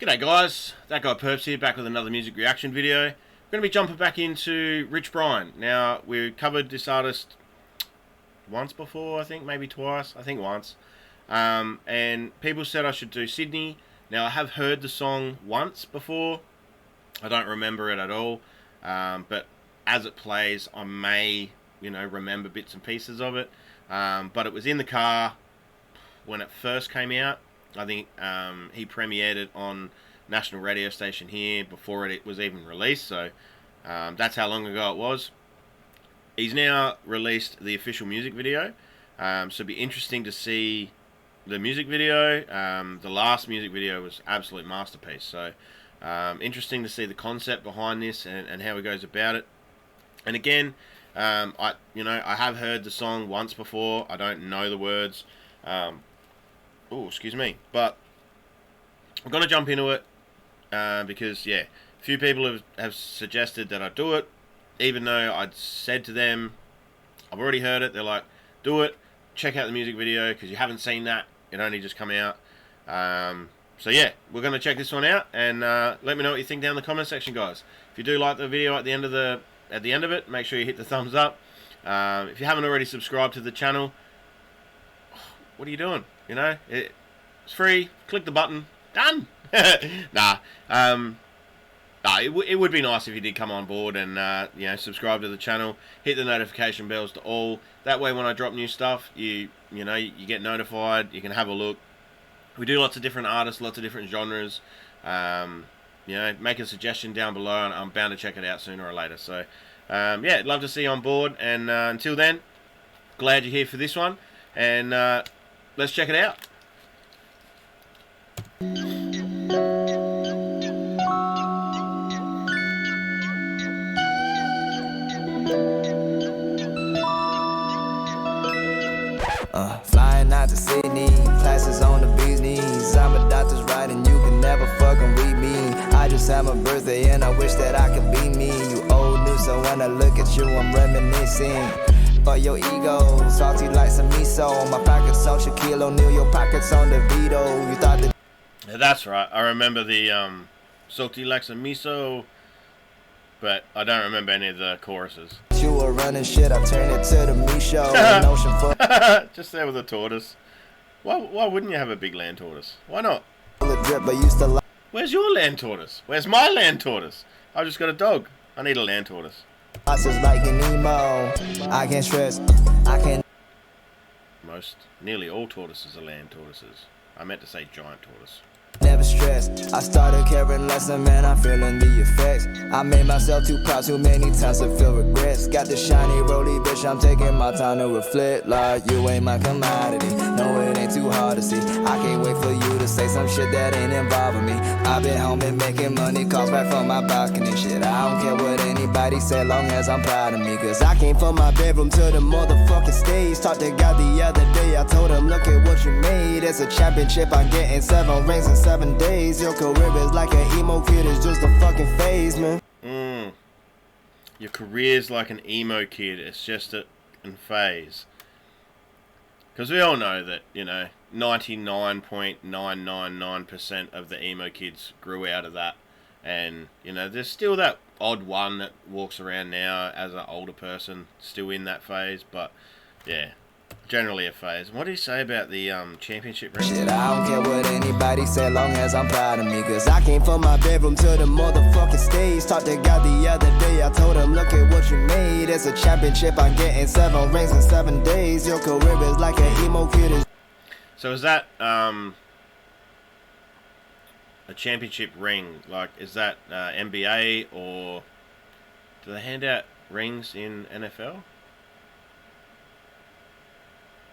G'day guys, that guy Purps here, back with another music reaction video. We're going to be jumping back into Rich Brian. Now, we covered this artist once before, I think, maybe twice, I think once. And people said I should do Sydney. Now, I have heard the song once before. I don't remember it at all. But as it plays, I may, remember bits and pieces of it. But it was in the car when it first came out. I think he premiered it on national radio station here before it was even released, so that's how long ago it was. He's now released the official music video, so it'll be interesting to see the music video. The last music video was absolute masterpiece, so interesting to see the concept behind this and how he goes about it. And again, I have heard the song once before. I don't know the words. Oh, excuse me. But I'm going to jump into it because, yeah, a few people have suggested that I do it, even though I'd said to them, I've already heard it. They're like, do it, check out the music video because you haven't seen that. It only just come out. So, yeah, we're going to check this one out and let me know what you think down in the comment section, guys. If you do like the video at the end of it, make sure you hit the thumbs up. If you haven't already subscribed to the channel, what are you doing? It's free. Click the button. Done. Nah. It would be nice if you did come on board and subscribe to the channel. Hit the notification bells to all. That way, when I drop new stuff, you get notified. You can have a look. We do lots of different artists, lots of different genres. Make a suggestion down below, and I'm bound to check it out sooner or later. So, yeah, love to see you on board. And until then, glad you're here for this one. And let's check it out. Flying out to Sydney, classes on the business. I'm a doctor's right and you can never fucking read me. I just had my birthday and I wish that I could be me. You old news, so when I look at you, I'm reminiscing. For your ego, salty like some miso. My pockets on Shaquille O'Neal, your pockets on DeVito. You thought that... Yeah, that's right. I remember the salty like some miso, but I don't remember any of the choruses. You were running shit, I turned it to the me show. Just there with a tortoise. Why wouldn't you have a big land tortoise? Why not? Where's your land tortoise? Where's my land tortoise? I've just got a dog. I need a land tortoise. Like an emo. I can't stress. I can't. Nearly all tortoises are land tortoises. I meant to say giant tortoise. Never stressed. I started caring less, and man, I'm feeling the effects. I made myself too proud too many times to feel regrets. Got the shiny rolly bitch, I'm taking my time to reflect. Like you ain't my commodity. No, it ain't too hard to see. I can't wait for you to say some shit that ain't involving me. I've been home and making money, calls back from my balcony. Shit, I don't care what anybody say, long as I'm proud of me. Cause I came from my bedroom to the motherfucking stage. Talked to God the other day, I told him, look at what you made. It's a championship, I'm getting 7 rings in 7 days. Your career is like an emo kid, it's just a fucking phase, man. Your career's like an emo kid, it's just a phase. Because we all know that, 99.999% of the emo kids grew out of that. And, there's still that odd one that walks around now as an older person, still in that phase. But, yeah, generally a phase. What do you say about the championship ring? Shit, I don't care what anybody say, long as I'm proud of me. Cause I came from my bedroom to the motherfucking stage. Talked to God the other day, I told him, look at what you made. It's a championship, I'm getting 7 rings in 7 days. Your career is like an emo kid. So is that a championship ring? Like, is that NBA, or do they hand out rings in NFL?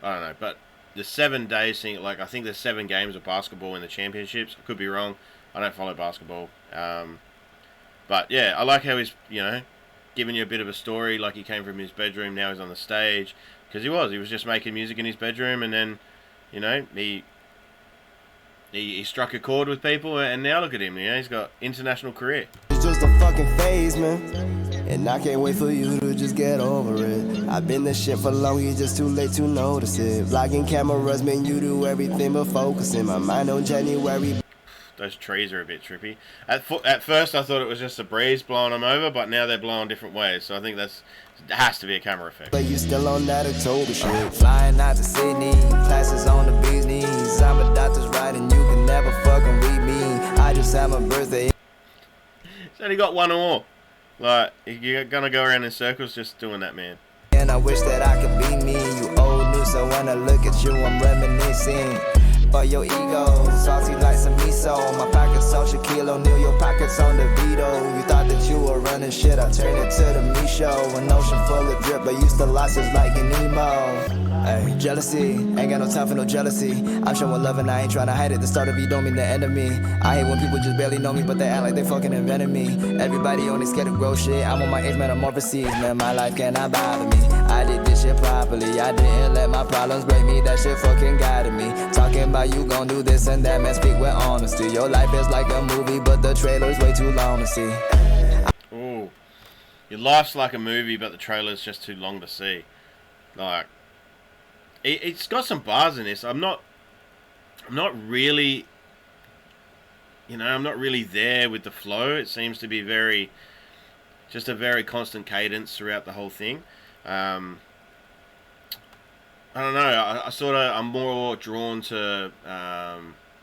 I don't know, but the 7 days thing, like, I think there's 7 games of basketball in the championships. I could be wrong. I don't follow basketball. But, yeah, I like how he's, giving you a bit of a story, like he came from his bedroom, now he's on the stage. Because he was just making music in his bedroom, and then, he struck a chord with people, and now look at him, he's got international career. It's just a fucking phase, man. And I can't wait for you to just get over it. I've been this shit for long, you're just too late to notice it. Vlogging cameras, man, you do everything but focusing. My mind on January. those trees are a bit trippy. At first, I thought it was just a breeze blowing them over, but now they're blowing different ways. So I think it has to be a camera effect. But you still on that October shit. Flying out to Sydney, classes on the bee's knees. I'm a doctor's right and you can never fucking read me. I just had my birthday. He's only got one or. Like, you're gonna go around in circles just doing that, man. And I wish that I could be me. You old news, so when I look at you, I'm reminiscing. For your ego, salty like some miso. My pockets on Shaquille O'Neal, your pockets on the Vito. You thought that you were running shit, I turned it to the me show. An ocean full of drip, but used to losses like an emo. Ay, jealousy, ain't got no time for no jealousy. I'm showing love and I ain't trying to hide it. The start of you don't mean the enemy. I hate when people just barely know me, but they act like they fucking invented me. Everybody only scared to grow shit. I'm on my age, man, I'm overseas, man. My life cannot bother me. I did this shit properly. I didn't let my problems break me. That shit fucking guided me. Talking about you gon' do this and that, man. Speak with honesty. Your life is like a movie, but the trailer's way too long to see. Ooh, your life's like a movie, but the trailer's just too long to see. Like, it's got some bars in this. I'm not really, I'm not really there with the flow. It seems to be just a very constant cadence throughout the whole thing. I don't know. I'm more drawn to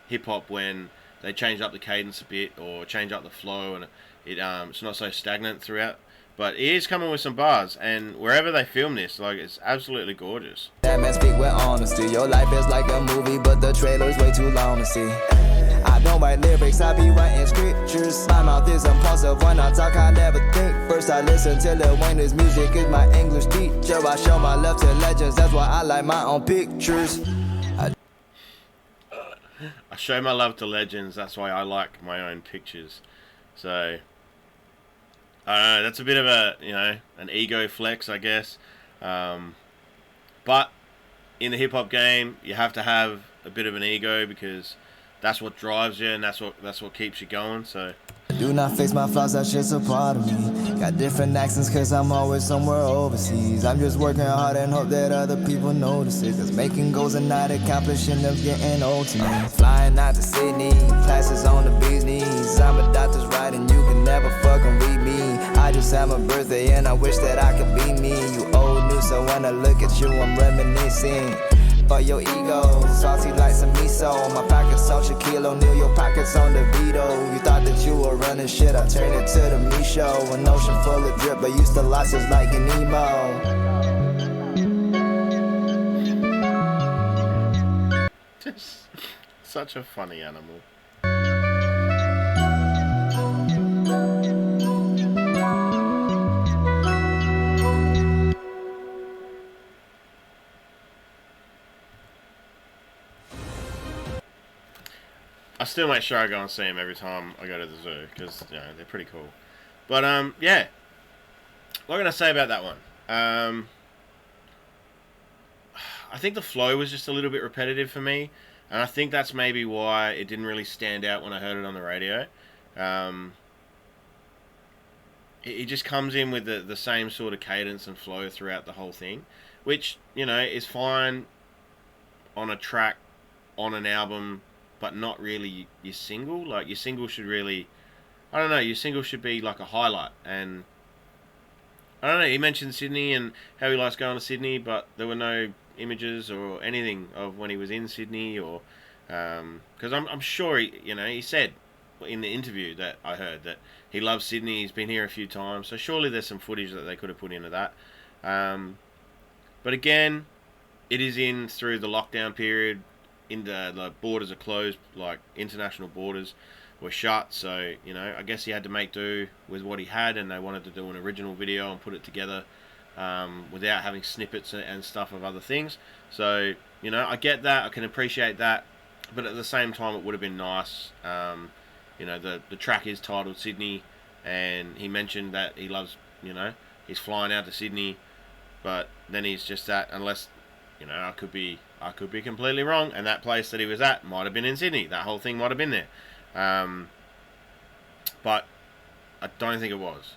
hip hop when they change up the cadence a bit or change up the flow, and it's not so stagnant throughout. But it is coming with some bars, and wherever they film this, like, it's absolutely gorgeous. That man speak with honesty. Your life is like a movie, but the trailer's way too long to see. I don't write lyrics, I be writing scriptures. My mouth is impulsive, when I talk I never think. First I listen to Lil Wayne's music is my English teacher. I show my love to legends, that's why I like my own pictures. I show my love to legends, that's why I like my own pictures. So, I don't know, that's a bit of an ego flex, I guess. But in the hip-hop game, you have to have a bit of an ego because that's what drives you and that's what keeps you going. So do not fix my flaws, that shit's a part of me. Got different accents cause I'm always somewhere overseas. I'm just working hard and hope that other people notice it. Cause making goals and not accomplishing them getting old to me. Flying out to Sydney, classes on the bee's knees. I'm a doctor's right and you can never fucking read me. I just had my birthday and I wish that I could be me. You old news, so when I look at you I'm reminiscing. For your ego, salty like some miso. My pockets on Shaquille O'Neal, your pockets on the Vito. You thought that you were running shit, I turned it to the me show. An ocean full of drip, but used to losses like an emo. Such a funny animal. I still make sure I go and see them every time I go to the zoo because they're pretty cool. But yeah, what can I say about that one? I think the flow was just a little bit repetitive for me, and I think that's maybe why it didn't really stand out when I heard it on the radio. It just comes in with the same sort of cadence and flow throughout the whole thing, which is fine on a track, on an album, but not really your single. Like, your single should really, I don't know, your single should be like a highlight. And I don't know, he mentioned Sydney and how he likes going to Sydney, but there were no images or anything of when he was in Sydney, or because I'm sure he said in the interview that I heard that he loves Sydney, he's been here a few times, so surely there's some footage that they could have put into that. But again, it is in through the lockdown period. The borders are closed, like international borders were shut, so I guess he had to make do with what he had, and they wanted to do an original video and put it together without having snippets and stuff of other things. So I get that, I can appreciate that, but at the same time it would have been nice. The track is titled Sydney, and he mentioned that he loves, he's flying out to Sydney, but then he's just that, unless I could be completely wrong, and that place that he was at might have been in Sydney. That whole thing might have been there. But I don't think it was,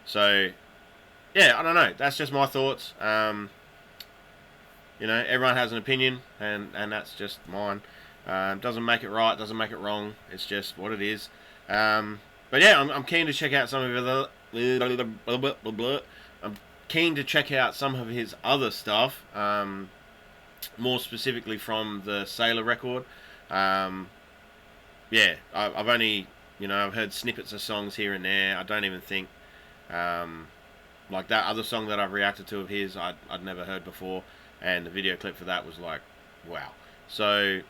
So, yeah, I don't know. That's just my thoughts. Everyone has an opinion, and that's just mine. Doesn't make it right, doesn't make it wrong. It's just what it is. But yeah, I'm keen to check out some of I'm keen to check out some of his other stuff. More specifically from the Sailor record. Yeah, I've only, I've heard snippets of songs here and there. I don't even think, like that other song that I've reacted to of his, I'd never heard before, and the video clip for that was like, wow. So,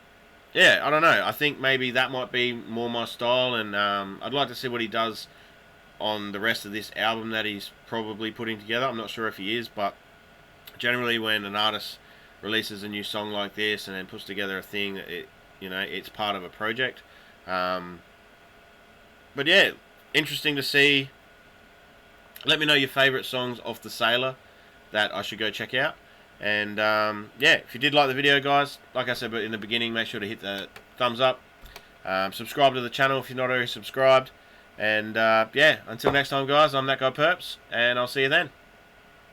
yeah, I don't know. I think maybe that might be more my style, and I'd like to see what he does on the rest of this album that he's probably putting together. I'm not sure if he is, but generally when an artist releases a new song like this and then puts together a thing, it's part of a project. But yeah, interesting to see. Let me know your favourite songs off the Sailor that I should go check out. And yeah, if you did like the video, guys, like I said in the beginning, make sure to hit the thumbs up. Subscribe to the channel if you're not already subscribed. And yeah, until next time, guys, I'm that guy Purps, and I'll see you then.